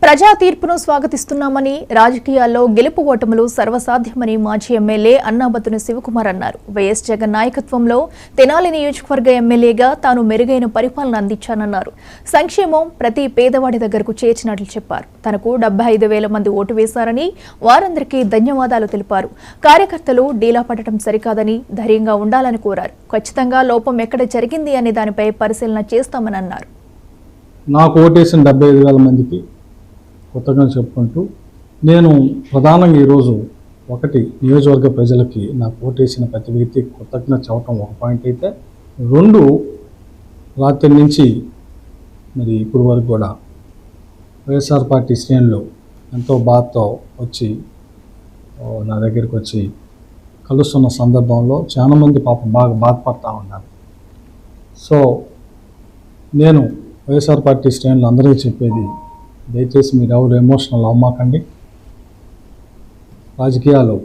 ప్రజా తీర్పును స్వాగతిస్తున్నామని, రాజకీయాల్లో గెలుపు ఓటములు సర్వసాధ్యమని మాజీ ఎమ్మెల్యే అన్నాబత్తుని శివకుమార్ అన్నారు. వైఎస్ జగన్ నాయకత్వంలో తెనాలి నియోజకవర్గ ఎమ్మెల్యేగా తాను మెరుగైన పరిపాలన అందించానన్నారు. సంక్షేమం ప్రతి పేదవాడి దగ్గరకు చేర్చినట్లు చెప్పారు. తనకు 75,000 మంది ఓటు వేశారని, వారందరికీ ధన్యవాదాలు తెలిపారు. కార్యకర్తలు డీలా పడటం సరికాదని ధైర్యంగా ఉండాలని కోరారు. ఖచ్చితంగా లోపం ఎక్కడ జరిగింది అనే దానిపై పరిశీలన చేస్తామని అన్నారు. నాకు ఓటేసిన 75,000 మందికి కొత్తగా చెప్పుకుంటూ నేను ప్రధానంగా ఈరోజు ఒకటి నియోజకవర్గ ప్రజలకి నాకు ఓటేసిన ప్రతి వ్యక్తికి కృతజ్ఞత చెప్పడం ఒక పాయింట్ అయితే, రెండు రాత్రి నుంచి మరి ఇప్పుడు వరకు కూడా వైఎస్ఆర్ పార్టీ శ్రేణులు ఎంతో బాధతో వచ్చి నా దగ్గరికి వచ్చి కలుస్తున్న సందర్భంలో చాలామంది పాపం బాగా బాధపడతా ఉన్నారు. సో నేను వైఎస్ఆర్ పార్టీ శ్రేణులు అందరికీ చెప్పేది, దయచేసి మీరు ఎవరు ఎమోషనల్ అవ్వమాకండి. రాజకీయాలు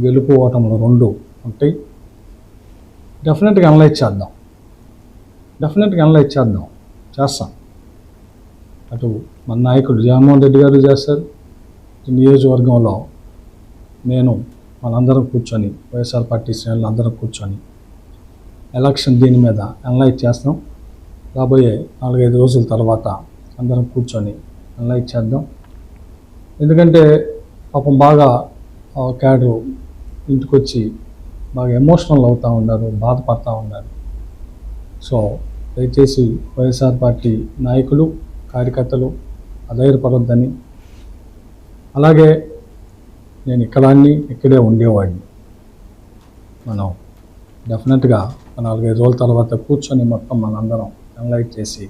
గెలుపు ఓటములు రెండు ఉంటాయి. డెఫినెట్గా అనలైజ్ చేద్దాం, చేస్తాం. అటు మన నాయకుడు జగన్మోహన్ రెడ్డి గారు చేస్తారు, నియోజకవర్గంలో నేను మనందరం కూర్చొని వైఎస్ఆర్ పార్టీ శ్రేణులు అందరం కూర్చొని ఎలక్షన్ దీని మీద అనలైజ్ చేస్తాం. రాబోయే 4-5 రోజుల తర్వాత అందరం కూర్చొని అనలైజ్ చేద్దాం. ఎందుకంటే పాపం బాగా క్యాడరు ఇంటికి వచ్చి బాగా ఎమోషనల్ అవుతూ ఉన్నారు, బాధపడతా ఉన్నారు. సో దయచేసి వైఎస్ఆర్ పార్టీ నాయకులు, కార్యకర్తలు అధైర్యపడొద్దని, అలాగే నేను ఇక్కడే ఉండేవాడిని. మనం డెఫినెట్గా 4-5 రోజుల తర్వాత కూర్చొని మొత్తం మనందరం అనలైజ్ చేసి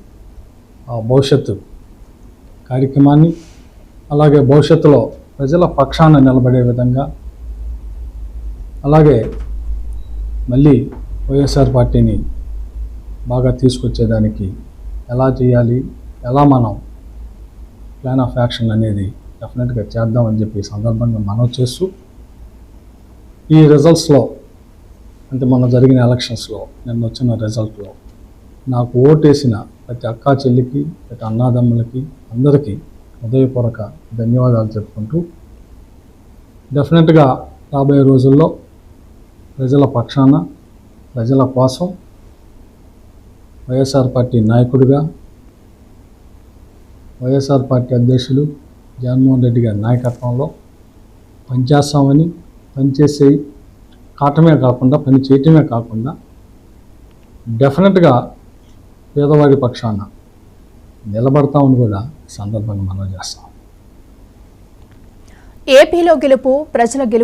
ఆ భవిష్యత్తు కార్యక్రమాన్ని, అలాగే భవిష్యత్తులో ప్రజల పక్షాన నిలబడే విధంగా, అలాగే మళ్ళీ వైఎస్ఆర్ పార్టీని బాగా తీసుకొచ్చేదానికి ఎలా చేయాలి, ఎలా మనం ప్లాన్ ఆఫ్ యాక్షన్ అనేది డెఫినెట్గా చేద్దామని చెప్పి ఈ సందర్భంగా మనవి చేస్తూ, ఈ రిజల్ట్స్లో అంటే మొన్న జరిగిన ఎలక్షన్స్లో నిన్న వచ్చిన రిజల్ట్లో నాకు ఓటేసిన ప్రతి అక్కా చెల్లికి, ప్రతి అన్నాదమ్ములకి అందరికీ హృదయపూర్వక ధన్యవాదాలు చెప్పుకుంటూ, డెఫినెట్గా రాబోయే రోజుల్లో ప్రజల పక్షాన, ప్రజల కోసం వైఎస్ఆర్ పార్టీ నాయకుడిగా, వైఎస్ఆర్ పార్టీ అధ్యక్షులు జగన్మోహన్ రెడ్డి గారి నాయకత్వంలో పనిచేస్తామని, పనిచేసే పని చేయటమే కాకుండా డెఫినెట్గా పేదవాడి పక్షాన నిలబడతామని కూడా సందర్భంగా మనం చేస్తాం. ఏపీలో గెలుపు ప్రజల గెలుపు.